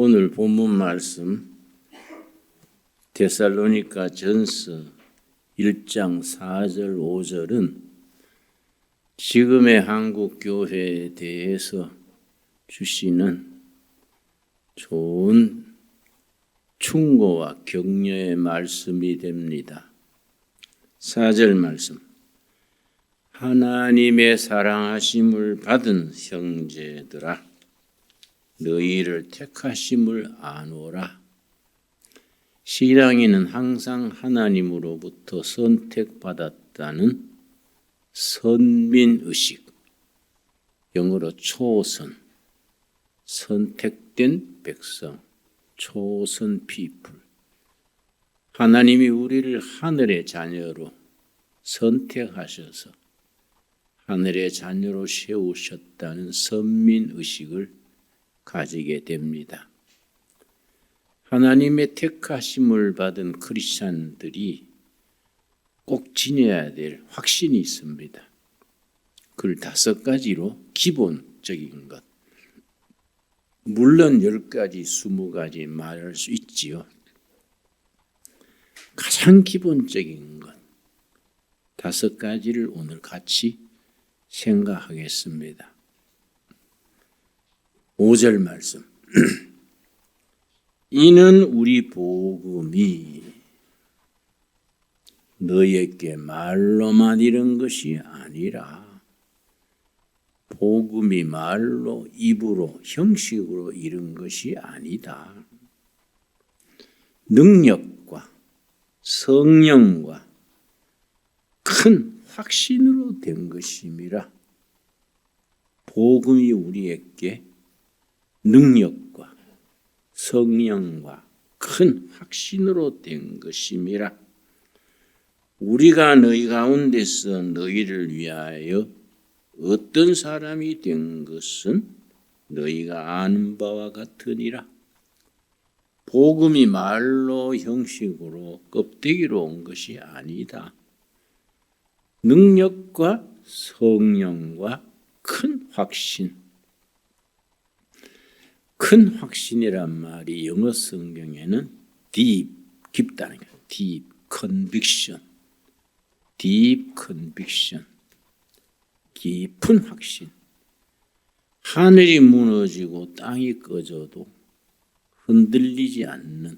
오늘 본문 말씀 데살로니가 전서 1장 4절 5절은 지금의 한국 교회에 대해서 주시는 좋은 충고와 격려의 말씀이 됩니다. 4절 말씀. 하나님의 사랑하심을 받은 형제들아, 너희를 택하심을 아노라. 신앙인은 항상 하나님으로부터 선택받았다는 선민의식, 영어로 초선, 선택된 백성, 초선 피플. 하나님이 우리를 하늘의 자녀로 선택하셔서 하늘의 자녀로 세우셨다는 선민의식을 가지게 됩니다. 하나님의 택하심을 받은 크리스찬들이 꼭 지녀야 될 확신이 있습니다. 그걸 5가지로 기본적인 것. 물론 10가지, 20가지 말할 수 있지요. 가장 기본적인 것 5가지를 오늘 같이 생각하겠습니다. 5절 말씀. 이는 우리 복음이 너희에게 말로만 이른 것이 아니라 복음이 말로, 입으로, 형식으로 이른 것이 아니다. 능력과 성령과 큰 확신으로 된 것임이라. 복음이 우리에게 능력과 성령과 큰 확신으로 된 것임이라. 우리가 너희 가운데서 너희를 위하여 어떤 사람이 된 것은 너희가 아는 바와 같으니라. 복음이 말로, 형식으로, 껍데기로 온 것이 아니다. 능력과 성령과 큰 확신. 큰 확신이란 말이 영어 성경에는 deep, 깊다는 거예요. deep conviction, deep conviction, 깊은 확신. 하늘이 무너지고 땅이 꺼져도 흔들리지 않는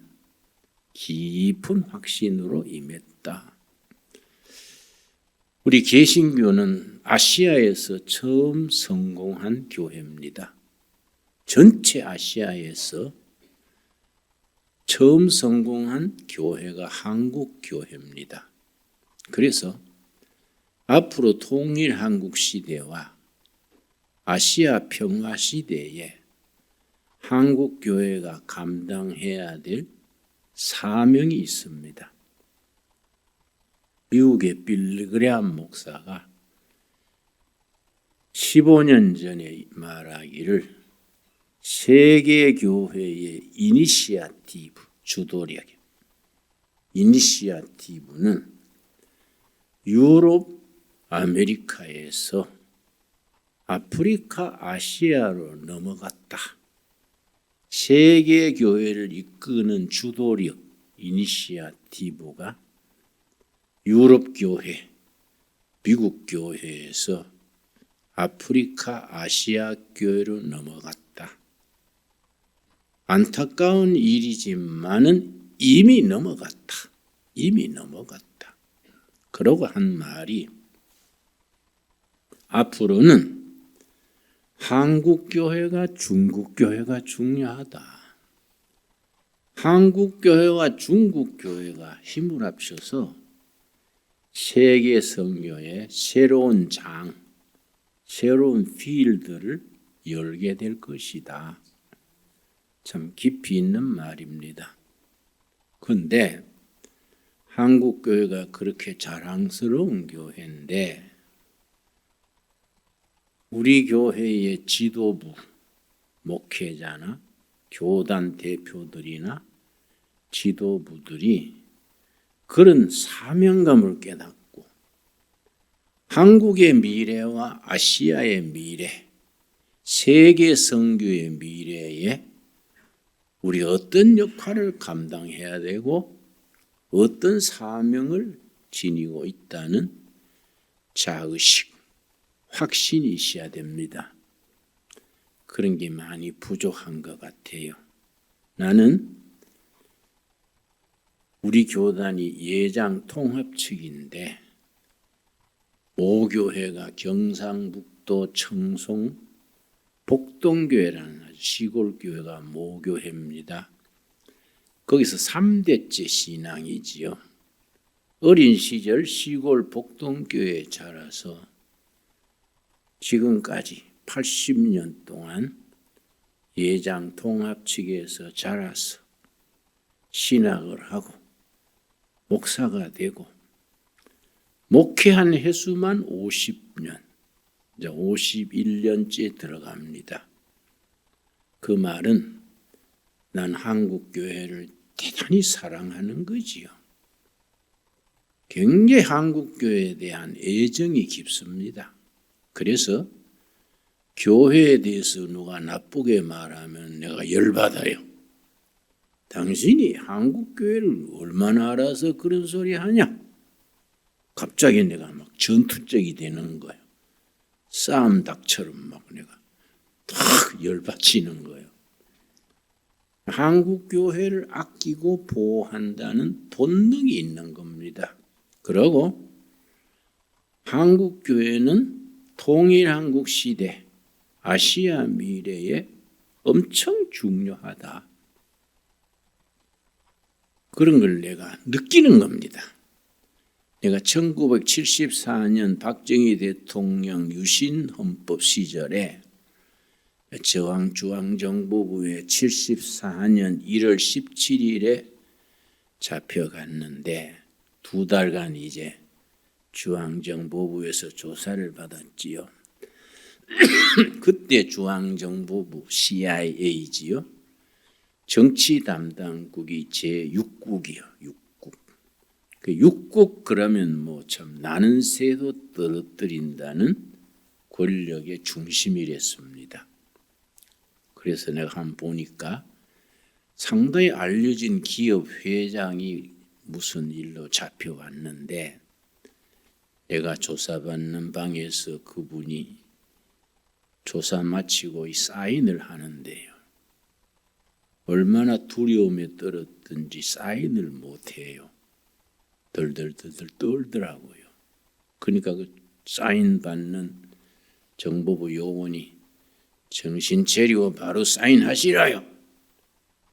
깊은 확신으로 임했다. 우리 개신교는 아시아에서 처음 성공한 교회입니다. 전체 아시아에서 처음 성공한 교회가 한국 교회입니다. 그래서 앞으로 통일 한국 시대와 아시아 평화 시대에 한국 교회가 감당해야 될 사명이 있습니다. 미국의 빌리그레암 목사가 15년 전에 말하기를 세계 교회의 이니시아티브, 주도력. 이니시아티브는 유럽, 아메리카에서 아프리카, 아시아로 넘어갔다. 세계 교회를 이끄는 주도력, 이니시아티브가 유럽 교회, 미국 교회에서 아프리카, 아시아 교회로 넘어갔다. 안타까운 일이지만은 이미 넘어갔다. 이미 넘어갔다. 그러고 한 말이 앞으로는 한국 교회가 중국 교회가 중요하다. 한국 교회와 중국 교회가 힘을 합쳐서 세계 선교의 새로운 장, 새로운 필드를 열게 될 것이다. 참 깊이 있는 말입니다. 그런데 한국 교회가 그렇게 자랑스러운 교회인데 우리 교회의 지도부, 목회자나 교단 대표들이나 지도부들이 그런 사명감을 깨닫고 한국의 미래와 아시아의 미래, 세계 선교의 미래에 우리 어떤 역할을 감당해야 되고 어떤 사명을 지니고 있다는 자의식, 확신이 있어야 됩니다. 그런 게 많이 부족한 것 같아요. 나는 우리 교단이 예장 통합 측인데 모교회가 경상북도 청송 복동교회라는 시골교회가 모교회입니다. 거기서 3대째 신앙이지요. 어린 시절 시골 복동교회에 자라서 지금까지 80년 동안 예장 통합 측에서 자라서 신학을 하고 목사가 되고 목회한 횟수만 50년, 이제 51년째 들어갑니다. 그 말은 난 한국 교회를 대단히 사랑하는 거지요. 굉장히 한국 교회에 대한 애정이 깊습니다. 그래서 교회에 대해서 누가 나쁘게 말하면 내가 열받아요. 당신이 한국 교회를 얼마나 알아서 그런 소리 하냐? 갑자기 내가 막 전투적이 되는 거예요. 싸움 닭처럼 막 내가 탁 열받치는 거예요. 한국 교회를 아끼고 보호한다는 본능이 있는 겁니다. 그리고 한국 교회는 통일한국 시대, 아시아 미래에 엄청 중요하다. 그런 걸 내가 느끼는 겁니다. 내가 1974년 박정희 대통령 유신 헌법 시절에 중앙정보부에 74년 1월 17일에 잡혀갔는데 2달간 이제 중앙정보부에서 조사를 받았지요. 그때 중앙정보부 CIA지요. 정치 담당국이 제6국이요. 6국. 그 6국 그러면 뭐 참 나는 새도 떨어뜨린다는 권력의 중심이랬습니다. 그래서 내가 한번 보니까 상당히 알려진 기업 회장이 무슨 일로 잡혀왔는데 내가 조사받는 방에서 그분이 조사 마치고 이 사인을 하는데요. 얼마나 두려움에 떨었든지 사인을 못해요. 덜덜덜덜 떨더라고요. 그러니까 그 사인 받는 정보부 요원이 정신 차리고 바로 사인하시라요.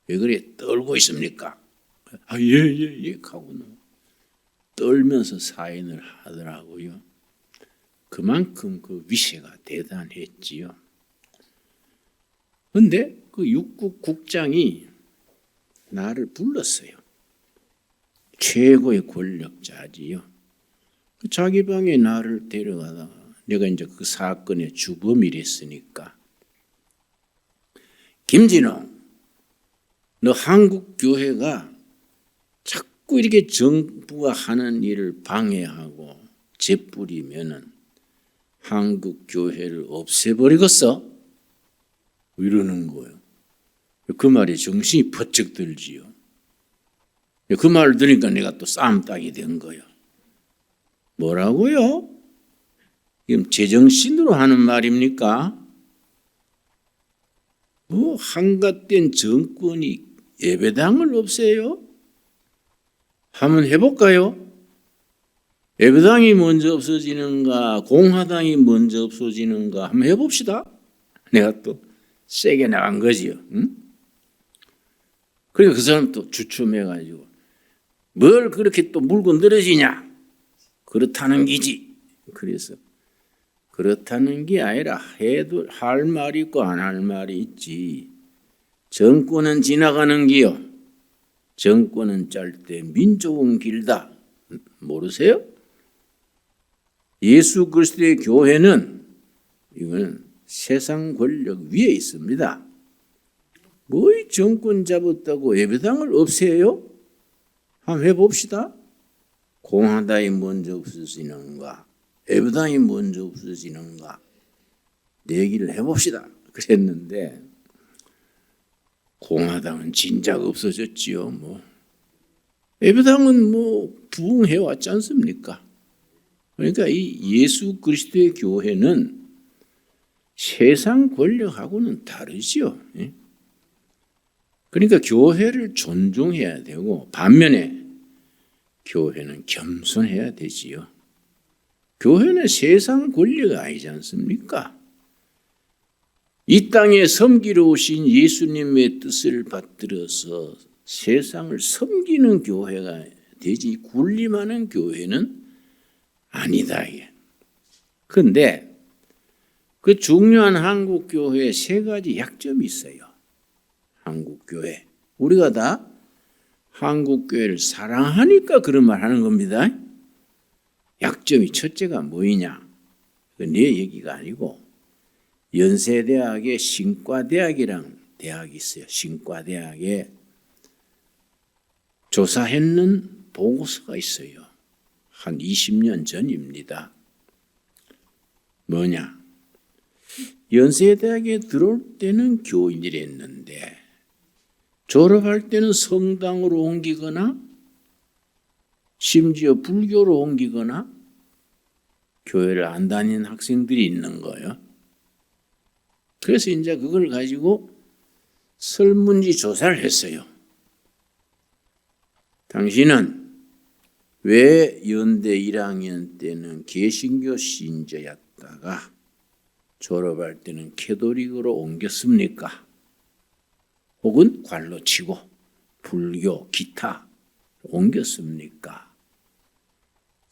왜 그래 떨고 있습니까? 예 하고 떨면서 사인을 하더라고요. 그만큼 그 위세가 대단했지요. 그런데 그 6국 국장이 나를 불렀어요. 최고의 권력자지요. 자기 방에 나를 데려가다가 내가 이제 그 사건의 주범이랬으니까 김진호, 너 한국 교회가 자꾸 이렇게 정부가 하는 일을 방해하고 재뿌리면은 한국 교회를 없애버리겠어? 이러는 거예요. 그 말에 정신이 번쩍 들지요. 그 말을 들으니까 내가 또 싸움 따게 된 거예요. 뭐라고요? 지금 제정신으로 하는 말입니까? 뭐 한갓된 정권이 예배당을 없애요? 한번 해볼까요? 예배당이 먼저 없어지는가 공화당이 먼저 없어지는가 한번 해봅시다. 내가 또 세게 나간 거지요. 응? 그러니까 그 사람 또 주춤해가지고 뭘 그렇게 또 물고 늘어지냐? 그렇다는 기지. 그래서 그렇다는 게 아니라 해도 할 말이 있고 안 할 말이 있지. 정권은 지나가는 기요. 정권은 짧되 민족은 길다. 모르세요? 예수 그리스도의 교회는 이거는 세상 권력 위에 있습니다. 뭐 정권 잡았다고 예배당을 없애요? 한번 해봅시다. 공화당이 먼저 없어지는가 예배당이 먼저 없어지는가 얘기를 해봅시다. 그랬는데 공화당은 진작 없어졌지요. 예배당은 부흥해 왔지 않습니까? 그러니까 이 예수 그리스도의 교회는 세상 권력하고는 다르지요. 그러니까 교회를 존중해야 되고 반면에 교회는 겸손해야 되지요. 교회는 세상 권력이 아니지 않습니까? 이 땅에 섬기러 오신 예수님의 뜻을 받들어서 세상을 섬기는 교회가 되지 군림하는 교회는 아니다. 그런데 그 중요한 한국 교회에 세 가지 약점이 있어요. 한국 교회. 우리가 다 한국 교회를 사랑하니까 그런 말 하는 겁니다. 약점이 첫째가 뭐이냐? 내 얘기가 아니고 연세대학의 신과대학이라는 대학이 있어요. 신과대학에 조사했는 보고서가 있어요. 한 20년 전입니다. 뭐냐? 연세대학에 들어올 때는 교인이랬는데 졸업할 때는 성당으로 옮기거나 심지어 불교로 옮기거나 교회를 안 다니는 학생들이 있는 거예요. 그래서 이제 그걸 가지고 설문지 조사를 했어요. 당신은 왜 연대 1학년 때는 개신교 신자였다가 졸업할 때는 캐톨릭으로 옮겼습니까? 혹은 관로 치고 불교, 기타 옮겼습니까?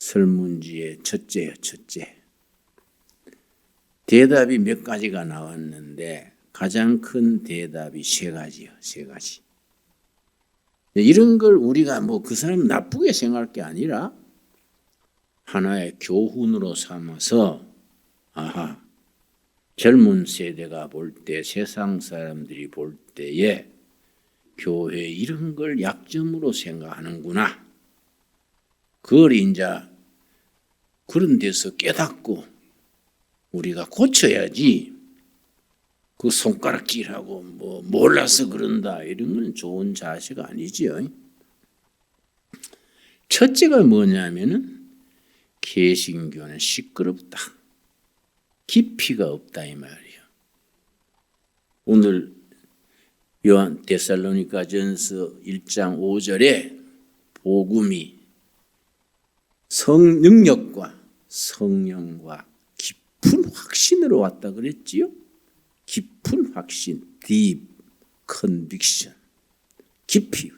설문지의 첫째요, 첫째. 대답이 몇 가지가 나왔는데 가장 큰 대답이 세 가지요, 세 가지. 이런 걸 우리가 그 사람 나쁘게 생각할 게 아니라 하나의 교훈으로 삼아서 젊은 세대가 볼 때, 세상 사람들이 볼 때에 교회 이런 걸 약점으로 생각하는구나. 그걸 이제 그런 데서 깨닫고 우리가 고쳐야지. 그 손가락질하고 몰라서 그런다 이런 건 좋은 자세가 아니지요. 첫째가 뭐냐면은 개신교는 시끄럽다. 깊이가 없다 이 말이에요. 오늘 요한 데살로니가전서 1장 5절에 복음이 성능력과 성령과 깊은 확신으로 왔다 그랬지요. 깊은 확신, deep conviction, 깊이.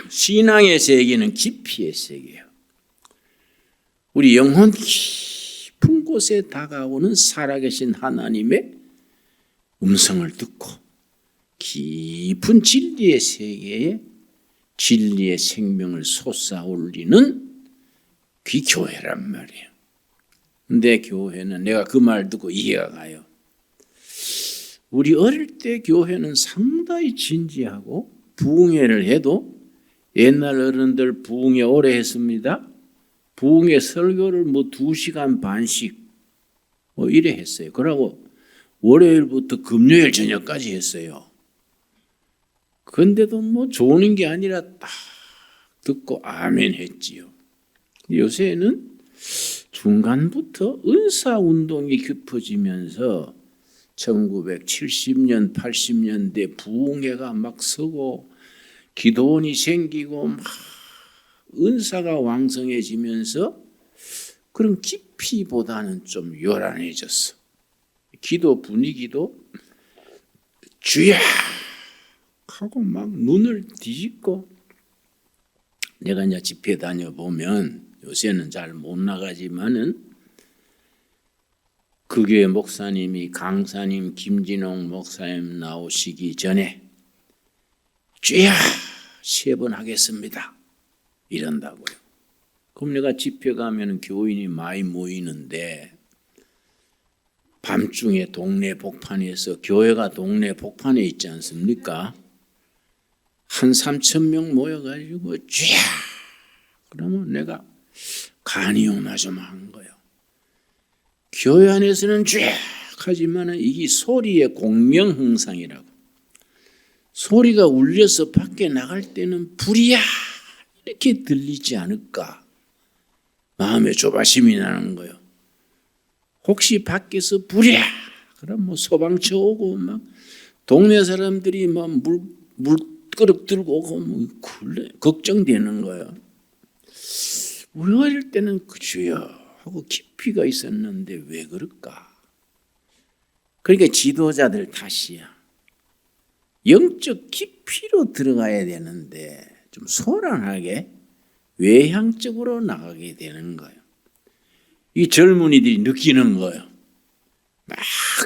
신앙의 세계는 깊이의 세계예요. 우리 영혼 깊은 곳에 다가오는 살아계신 하나님의 음성을 듣고 깊은 진리의 세계에 진리의 생명을 솟아올리는 그 교회란 말이에요. 근데 교회는 내가 그 말 듣고 이해가 가요. 우리 어릴 때 교회는 상당히 진지하고 부흥회를 해도 옛날 어른들 부흥회 오래 했습니다. 부흥회 설교를 2시간 반씩 이래 했어요. 그러고 월요일부터 금요일 저녁까지 했어요. 그런데도 좋은 게 아니라 딱 듣고 아멘 했지요. 요새는 중간부터 은사운동이 깊어지면서 1970년, 80년대 부흥회가 막 서고 기도원이 생기고 막 은사가 왕성해지면서 그런 깊이보다는 좀 요란해졌어. 기도 분위기도 주야 하고 막 눈을 뒤집고 내가 이제 집회 다녀보면 요새는 잘 못 나가지만은 그 교회 목사님이 강사님 김진홍 목사님 나오시기 전에 주야 3번 하겠습니다 이런다고요. 그럼 내가 집회 가면 교인이 많이 모이는데 밤중에 동네 복판에서 교회가 동네 복판에 있지 않습니까? 한 3,000명 모여가지고 주야 그러면 내가 간이용나 좀 한 거예요. 교회 안에서는 쫙 하지만 이게 소리의 공명흥상이라고. 소리가 울려서 밖에 나갈 때는 불이야 이렇게 들리지 않을까 마음에 조바심이 나는 거예요. 혹시 밖에서 불이야 그럼 뭐 소방차 오고 막 동네 사람들이 막 물그릇 들고 오고 뭐 걱정되는 거예요. 우리가 이럴 때는 주여 하고 깊이가 있었는데 왜 그럴까? 그러니까 지도자들 탓이야. 영적 깊이로 들어가야 되는데 좀 소란하게 외향적으로 나가게 되는 거예요. 이 젊은이들이 느끼는 거예요. 막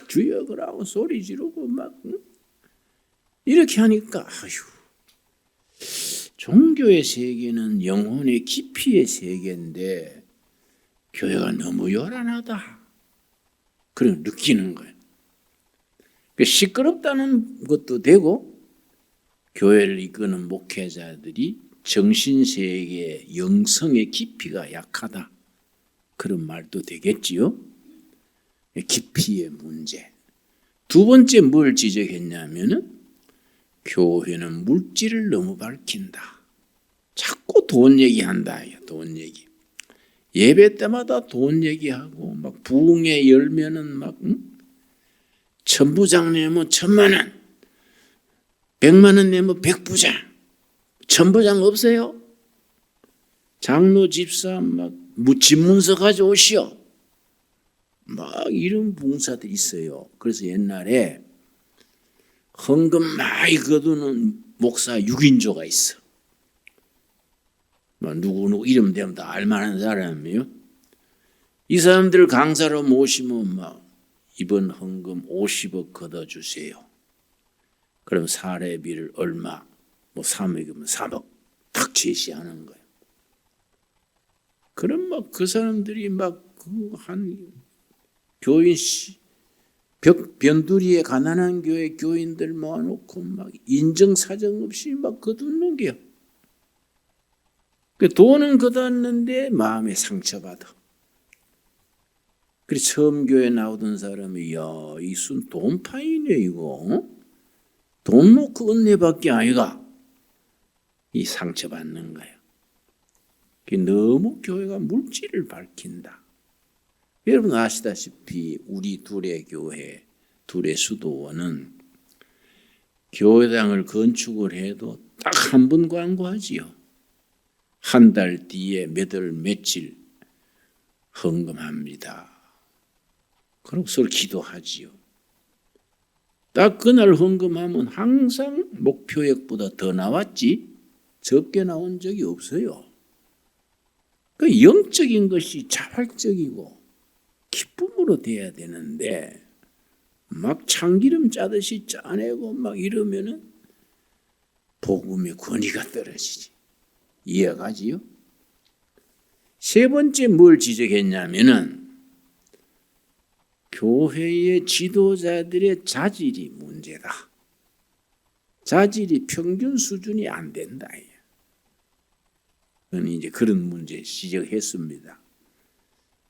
주여 그러고 소리 지르고 막 이렇게 하니까 아휴, 종교의 세계는 영혼의 깊이의 세계인데 교회가 너무 요란하다. 그런 느끼는 거예요. 시끄럽다는 것도 되고 교회를 이끄는 목회자들이 정신세계 영성의 깊이가 약하다. 그런 말도 되겠지요. 깊이의 문제. 두 번째 뭘 지적했냐면은 교회는 물질을 너무 밝힌다. 자꾸 돈 얘기한다. 돈 얘기. 예배 때마다 돈 얘기하고 막 부흥회 열면은 막 천부장 내면 1,000,000원, 100,000원 내면 100부장. 천부장 없어요? 장로 집사 막 집문서 가져오시오. 막 이런 봉사들이 있어요. 그래서 옛날에 헌금 많이 거두는 목사 6인조가 있어. 막 누구 이름 되면 다 알만한 사람이에요. 이 사람들을 강사로 모시면 막 이번 헌금 50억 걷어주세요. 그럼 사례비를 얼마, 뭐 3억이면 3억 딱 제시하는 거예요. 그럼 막 그 사람들이 막 그 한 교인 변두리에 가난한 교회 교인들 모아놓고 막 인정사정 없이 막 거두는 게요. 돈은 걷었는데 마음에 상처받아. 그래서 처음 교회 나오던 사람이 야, 이 순 돈파이네 이거. 돈 놓고 은혜밖에 아니가. 이 상처받는 거예요. 너무 교회가 물질을 밝힌다. 여러분 아시다시피 우리 둘의 교회, 둘의 수도원은 교회당을 건축을 해도 딱 한 번 광고하지요. 한 달 뒤에 몇 월 며칠 헌금합니다. 그리고 서로 기도하지요. 딱 그날 헌금하면 항상 목표액보다 더 나왔지 적게 나온 적이 없어요. 그 영적인 것이 자발적이고 기쁨으로 돼야 되는데 막 참기름 짜듯이 짜내고 막 이러면은 복음의 권위가 떨어지지. 이해가지요? 세 번째 뭘 지적했냐면은 교회의 지도자들의 자질이 문제다. 자질이 평균 수준이 안 된다. 그건 이제 그런 문제 지적했습니다.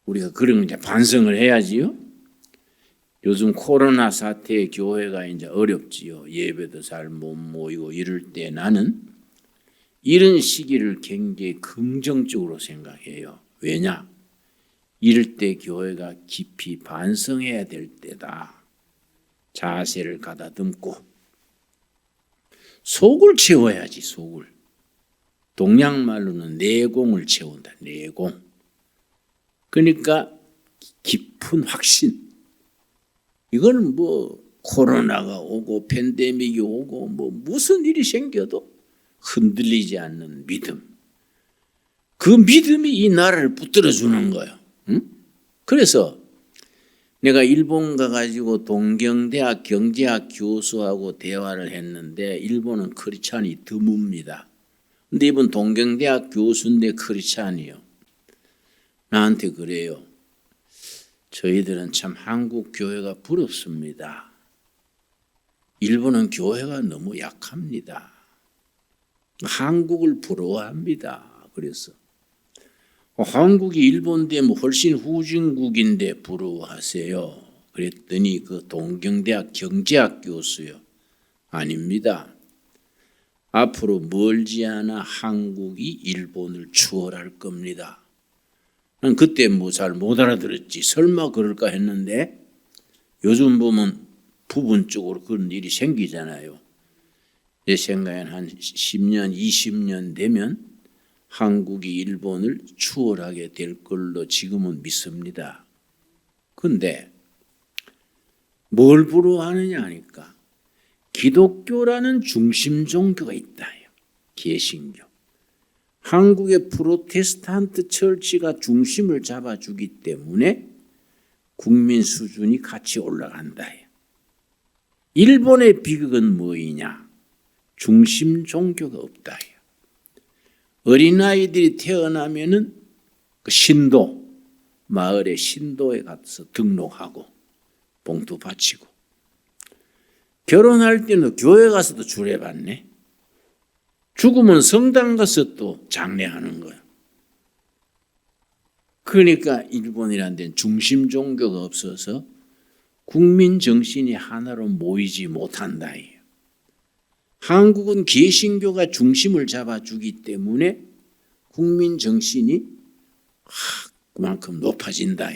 우리가 그런 이제 반성을 해야지요. 요즘 코로나 사태에 교회가 이제 어렵지요. 예배도 잘 못 모이고 이럴 때 나는 이런 시기를 굉장히 긍정적으로 생각해요. 왜냐? 이럴 때 교회가 깊이 반성해야 될 때다. 자세를 가다듬고 속을 채워야지. 속을. 동양말로는 내공을 채운다. 내공. 그러니까 깊은 확신. 이거는 뭐 코로나가 오고 팬데믹이 오고 뭐 무슨 일이 생겨도 흔들리지 않는 믿음. 그 믿음이 이 나라를 붙들어 주는 거예요. 응? 그래서 내가 일본 가가지고 동경대학 경제학 교수하고 대화를 했는데 일본은 크리스찬이 드뭅니다. 근데 이번 동경대학 교수인데 크리스찬이요. 나한테 그래요. 저희들은 참 한국 교회가 부럽습니다. 일본은 교회가 너무 약합니다. 한국을 부러워합니다. 그래서 한국이 일본 되면 훨씬 후진국인데 부러워하세요. 그랬더니 그 동경대학 경제학 교수요. 아닙니다. 앞으로 멀지 않아 한국이 일본을 추월할 겁니다. 난 그때 뭐 잘 못 알아들었지. 설마 그럴까 했는데 요즘 보면 부분적으로 그런 일이 생기잖아요. 내 생각엔 한 10년, 20년 되면 한국이 일본을 추월하게 될 걸로 지금은 믿습니다. 그런데 뭘 부러워하느냐 하니까 기독교라는 중심 종교가 있다. 개신교. 한국의 프로테스탄트 처치가 중심을 잡아주기 때문에 국민 수준이 같이 올라간다. 일본의 비극은 뭐이냐? 중심 종교가 없다. 어린아이들이 태어나면은 그 신도, 마을의 신도에 가서 등록하고 봉투 바치고 결혼할 때는 교회 가서도 주례받네. 죽으면 성당 가서 또 장례하는 거야. 그러니까 일본이라는 데는 중심 종교가 없어서 국민 정신이 하나로 모이지 못한다. 한국은 개신교가 중심을 잡아주기 때문에 국민 정신이 그만큼 높아진다.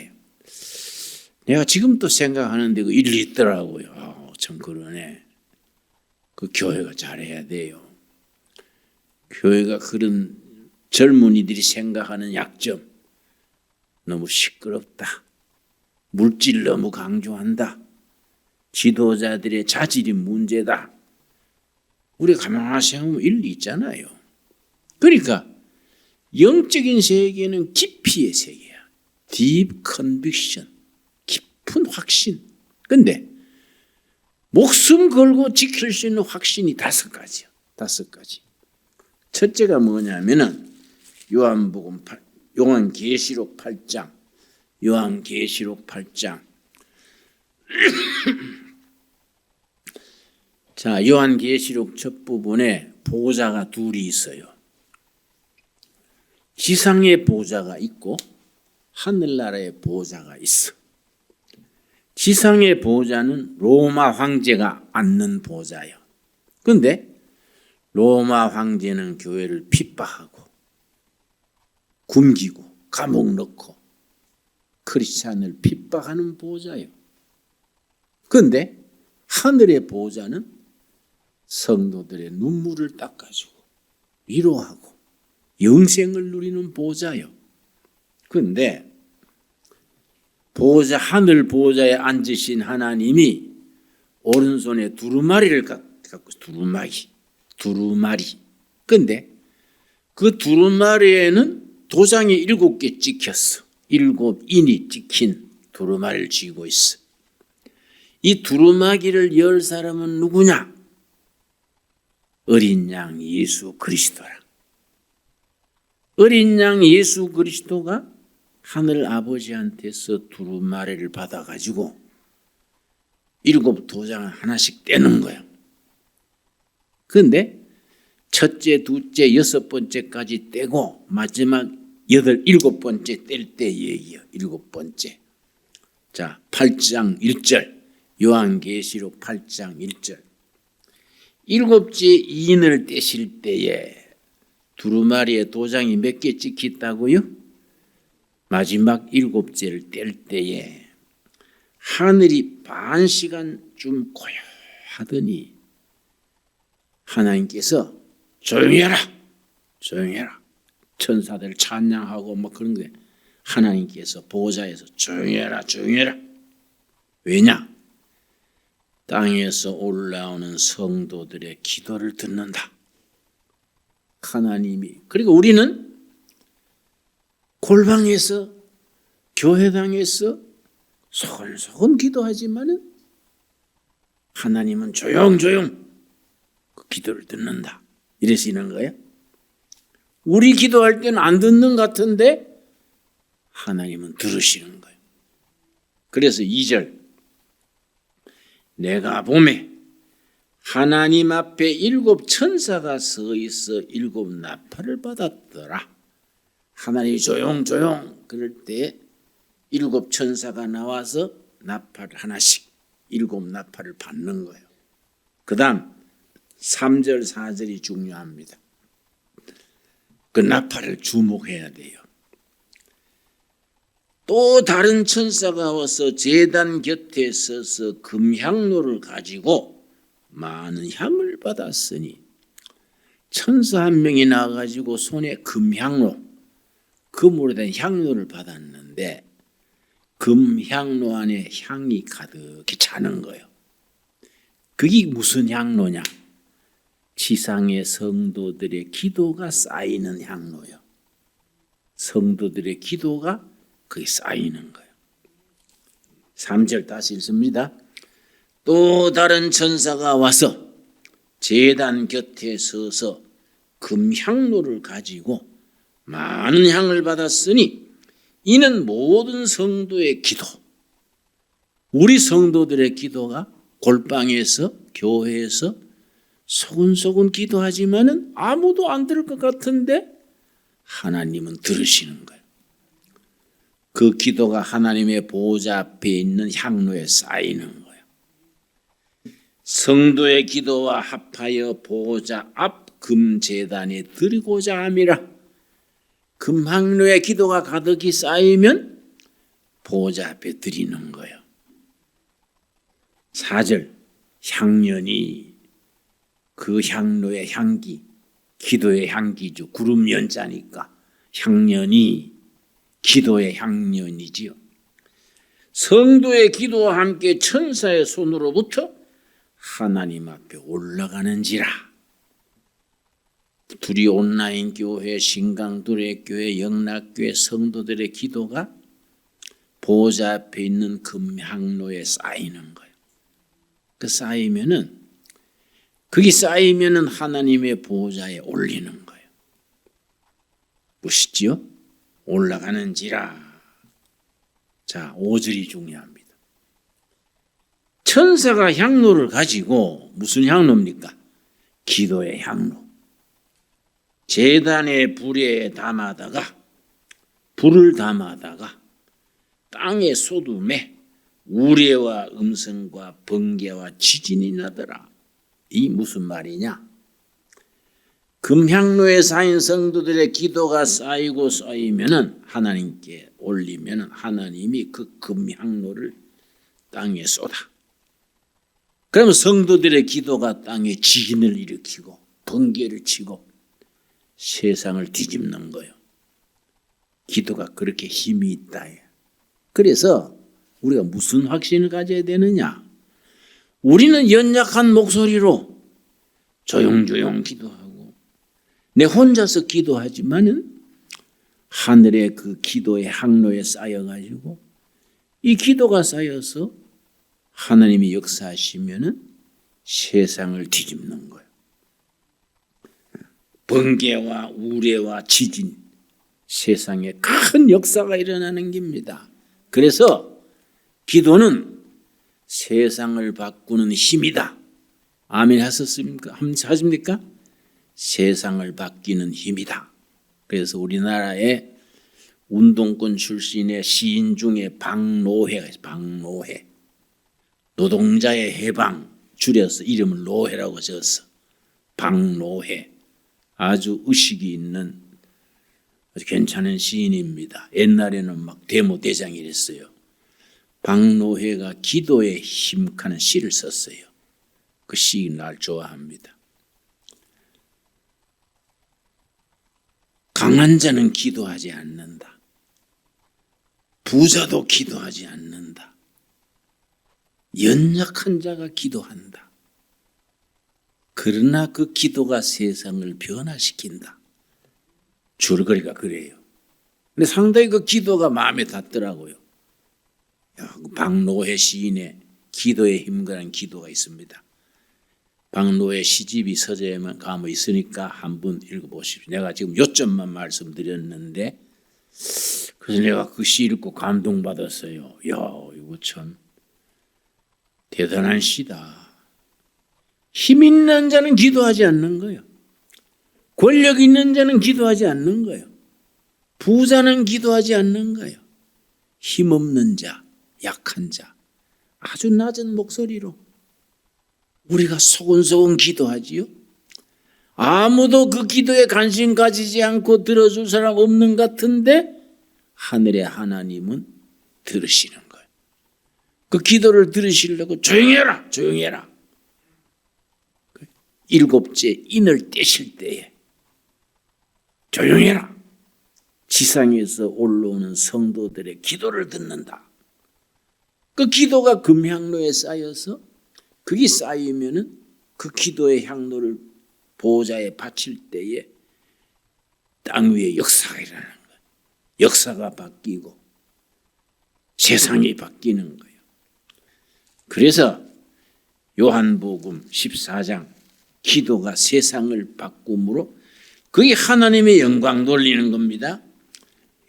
내가 지금도 생각하는데 그 일리 있더라고요. 참 그러네. 그 교회가 잘해야 돼요. 교회가 그런 젊은이들이 생각하는 약점, 너무 시끄럽다. 물질 너무 강조한다. 지도자들의 자질이 문제다. 우리가 가만히 생각하면 일리 있잖아요. 그러니까 영적인 세계는 깊이의 세계야. Deep conviction, 깊은 확신. 근데 목숨 걸고 지킬 수 있는 확신이 5가지야. 5가지. 첫째가 뭐냐면은 요한계시록 8장. 요한계시록 8장. 자, 요한계시록 첫 부분에 보좌가 둘이 있어요. 지상의 보좌가 있고 하늘나라의 보좌가 있어. 지상의 보좌는 로마 황제가 앉는 보좌예요. 그런데 로마 황제는 교회를 핍박하고 굶기고 감옥 넣고 크리스찬을 핍박하는 보좌예요. 그런데 하늘의 보좌는 성도들의 눈물을 닦아주고 위로하고 영생을 누리는 보좌예요. 그런데 하늘 보좌에 앉으신 하나님이 오른손에 두루마리를 갖고 두루마리. 그런데 그 두루마리에는 도장이 7개 찍혔어. 7인이 찍힌 두루마리를 쥐고 있어. 이 두루마기를 열 사람은 누구냐? 어린 양 예수 그리스도라. 어린 양 예수 그리스도가 하늘 아버지한테서 두루마리를 받아가지고 7도장을 하나씩 떼는 거야. 그런데 첫째, 둘째, 6번째까지 떼고 마지막 7번째 뗄 때예요. 7번째. 자, 8장 1절. 요한계시록 8장 1절. 7째 인을 떼실 때에 두루마리에 도장이 몇 개 찍혔다고요? 마지막 7째를 뗄 때에 하늘이 반 시간쯤 고요하더니 하나님께서 조용히 해라. 조용히 해라. 천사들 찬양하고 막 그런 거예요. 하나님께서 보좌에서 조용히 해라. 조용히 해라. 왜냐? 땅에서 올라오는 성도들의 기도를 듣는다. 하나님이. 그리고 우리는 골방에서 교회당에서 소곤소곤 기도하지만은 하나님은 조용조용 그 기도를 듣는다. 이러시는 거예요. 우리 기도할 때는 안 듣는 것 같은데 하나님은 들으시는 거예요. 그래서 2절. 내가 보매 하나님 앞에 7 천사가 서 있어 7 나팔을 받았더라. 하나님이 조용조용 그럴 때 7 천사가 나와서 나팔 하나씩 7 나팔을 받는 거예요. 그 다음 3절 4절이 중요합니다. 그 나팔을 주목해야 돼요. 또 다른 천사가 와서 제단 곁에 서서 금향로를 가지고 많은 향을 받았으니, 천사 한 명이 나와가지고 손에 금향로, 금으로 된 향로를 받았는데 금향로 안에 향이 가득히 차는 거예요. 그게 무슨 향로냐? 지상의 성도들의 기도가 쌓이는 향로요. 성도들의 기도가 거기 쌓이는 거예요. 3절 다시 읽습니다. 또 다른 천사가 와서 제단 곁에 서서 금향로를 가지고 많은 향을 받았으니 이는 모든 성도의 기도, 우리 성도들의 기도가 골방에서 교회에서 소근소근 기도하지만은 아무도 안 들을 것 같은데 하나님은 들으시는 거예요. 그 기도가 하나님의 보좌 앞에 있는 향로에 쌓이는 거예요. 성도의 기도와 합하여 보좌 앞 금제단에 드리고자 함이라. 금향로의 기도가 가득히 쌓이면 보좌 앞에 드리는 거예요. 4절 향년이, 그 향로의 향기, 기도의 향기죠. 구름 연자니까 향년이 기도의 향년이지요. 성도의 기도와 함께 천사의 손으로부터 하나님 앞에 올라가는지라. 둘이 온라인 교회, 신강둘의 교회, 영락교회 성도들의 기도가 보좌 앞에 있는 금향로에 쌓이는 거예요. 그 쌓이면은, 그게 쌓이면은 하나님의 보좌에 올리는 거예요. 멋있지요? 올라가는지라. 자, 5절이 중요합니다. 천사가 향로를 가지고, 무슨 향로입니까? 기도의 향로. 제단의 불에 담아다가, 불을 담아다가 땅에 쏟음에 우레와 음성과 번개와 지진이 나더라. 이 무슨 말이냐? 금향로에 쌓인 성도들의 기도가 쌓이고 쌓이면은, 하나님께 올리면은 하나님이 그 금향로를 땅에 쏟아. 그러면 성도들의 기도가 땅에 지진을 일으키고 번개를 치고 세상을 뒤집는 거예요. 기도가 그렇게 힘이 있다. 그래서 우리가 무슨 확신을 가져야 되느냐? 우리는 연약한 목소리로 조용조용 기도하고 내 혼자서 기도하지만은 하늘의 그 기도의 항로에 쌓여가지고 이 기도가 쌓여서 하나님이 역사하시면은 세상을 뒤집는 거예요. 번개와 우레와 지진, 세상에 큰 역사가 일어나는 겁니다. 그래서 기도는 세상을 바꾸는 힘이다. 아멘 하셨습니까? 하십니까? 세상을 바뀌는 힘이다. 그래서 우리나라의 운동권 출신의 시인 중에 박노해가 있어요. 박노해. 노동자의 해방, 줄여서 이름을 노해라고 지었어. 박노해. 아주 의식이 있는 아주 괜찮은 시인입니다. 옛날에는 막 대모대장이랬어요. 박노해가 기도에 힘가는 시를 썼어요. 그 시 날 좋아합니다. 강한 자는 기도하지 않는다. 부자도 기도하지 않는다. 연약한 자가 기도한다. 그러나 그 기도가 세상을 변화시킨다. 줄거리가 그래요. 근데 상당히 그 기도가 마음에 닿더라고요. 박노해 시인의 기도의 힘과는 기도가 있습니다. 박노해 시집이 서재에만 가면 있으니까 한번 읽어보십시오. 내가 지금 요점만 말씀드렸는데, 그래서 내가 그 시 읽고 감동받았어요. 야, 이거 참 대단한 시다. 힘 있는 자는 기도하지 않는 거예요. 권력 있는 자는 기도하지 않는 거예요. 부자는 기도하지 않는 거예요. 힘없는 자, 약한 자, 아주 낮은 목소리로 우리가 소곤소곤 기도하지요. 아무도 그 기도에 관심 가지지 않고 들어줄 사람 없는 것 같은데 하늘의 하나님은 들으시는 거예요. 그 기도를 들으시려고 조용히 해라, 조용히 해라. 일곱째 인을 떼실 때에 조용히 해라. 지상에서 올라오는 성도들의 기도를 듣는다. 그 기도가 금향로에 쌓여서 그게 쌓이면은 그 기도의 향로를 보호자에 바칠 때에 땅 위에 역사가 일어나는 거예요. 역사가 바뀌고 세상이 바뀌는 거예요. 그래서 요한복음 14장 기도가 세상을 바꿈으로 그게 하나님의 영광 돌리는 겁니다.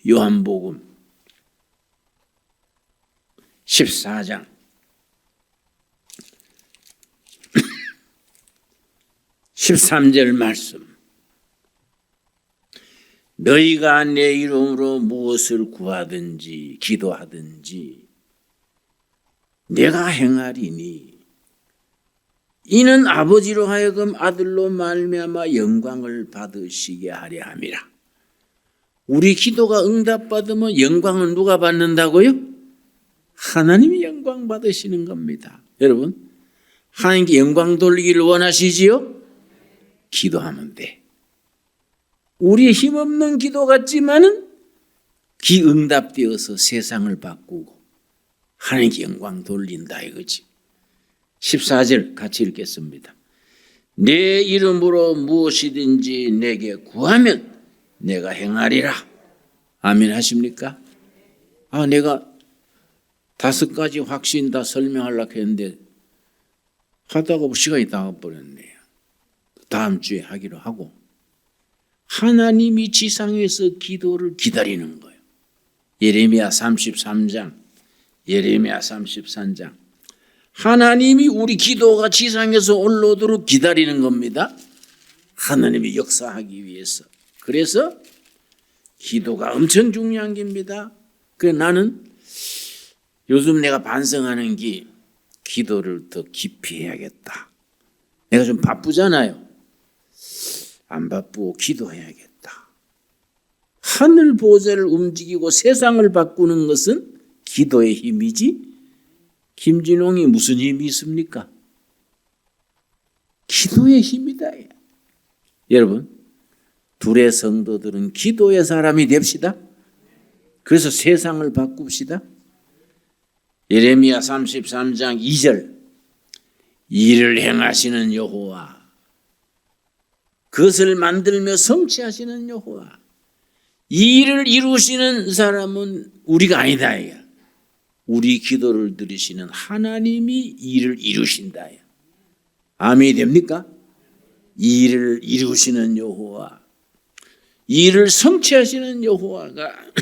요한복음 14장 13절 말씀. 너희가 내 이름으로 무엇을 구하든지 기도하든지 내가 행하리니 이는 아버지로 하여금 아들로 말미암아 영광을 받으시게 하려 함이라. 우리 기도가 응답받으면 영광은 누가 받는다고요? 하나님이 영광 받으시는 겁니다. 여러분, 하나님께 영광 돌리기를 원하시지요? 기도하면 돼. 우리의 힘없는 기도 같지만은 기응답되어서 세상을 바꾸고 하나님께 영광 돌린다 이거지. 14절 같이 읽겠습니다. 내 이름으로 무엇이든지 내게 구하면 내가 행하리라. 아멘 하십니까? 내가 5가지 확신 다 설명하려고 했는데 하다가 시간이 다 가버렸네요. 다음 주에 하기로 하고 하나님이 지상에서 기도를 기다리는 거예요. 예레미야 33장 하나님이 우리 기도가 지상에서 올라오도록 기다리는 겁니다. 하나님이 역사하기 위해서. 그래서 기도가 엄청 중요한 겁니다. 그래서 나는 요즘 내가 반성하는 게 기도를 더 깊이 해야겠다. 내가 좀 바쁘잖아요. 안 바쁘고 기도해야겠다. 하늘 보좌를 움직이고 세상을 바꾸는 것은 기도의 힘이지 김진홍이 무슨 힘이 있습니까? 기도의 힘이다. 여러분, 둘의 성도들은 기도의 사람이 됩시다. 그래서 세상을 바꿉시다. 예레미야 33장 2절 일을 행하시는 여호와 그것을 만들며 성취하시는 여호와 이 일을 이루시는 사람은 우리가 아니다. 우리 기도를 들으시는 하나님이 이 일을 이루신다. 아멘이 됩니까? 이 일을 이루시는 여호와 이 일을 성취하시는 여호와가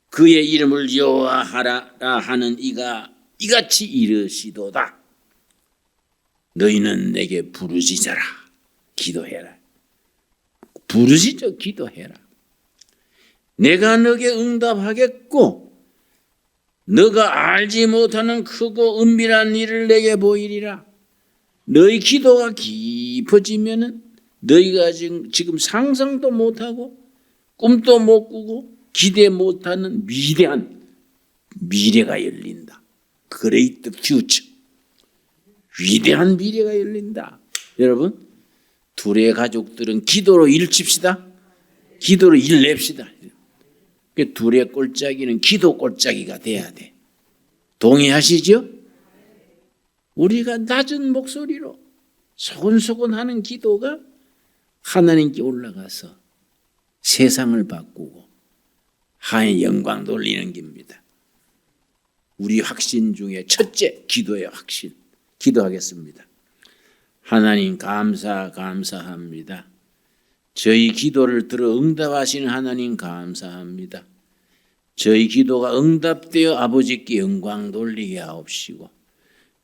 그의 이름을 여호와하라 하는 이가 이같이 이르시도다. 너희는 내게 부르짖어라. 기도해라. 부르짖어 기도해라. 내가 너에게 응답하겠고 너가 알지 못하는 크고 은밀한 일을 내게 보이리라. 너희 기도가 깊어지면은 너희가 지금 상상도 못하고 꿈도 못 꾸고 기대 못하는 위대한 미래가 열린다. Great future. 위대한 미래가 열린다. 여러분, 둘의 가족들은 기도로 일칩시다. 기도로 일냅시다. 둘의 꼴짜기는 기도 꼴짜기가 돼야 돼. 동의하시죠? 우리가 낮은 목소리로 소곤소곤 하는 기도가 하나님께 올라가서 세상을 바꾸고 하나님의 영광 돌리는 겁니다. 우리 확신 중에 첫째 기도의 확신. 기도하겠습니다. 하나님 감사합니다. 저희 기도를 들어 응답하시는 하나님 감사합니다. 저희 기도가 응답되어 아버지께 영광 돌리게 하옵시고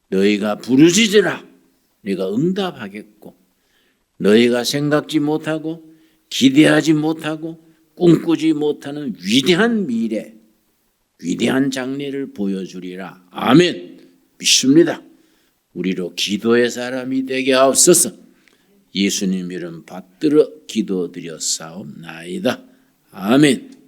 너희가 부르짖으라 내가 응답하겠고 너희가 생각지 못하고 기대하지 못하고 꿈꾸지 못하는 위대한 미래 위대한 장래를 보여주리라. 아멘. 믿습니다. 우리로 기도의 사람이 되게 하옵소서. 예수님 이름 받들어 기도드려 싸움나이다. 아멘.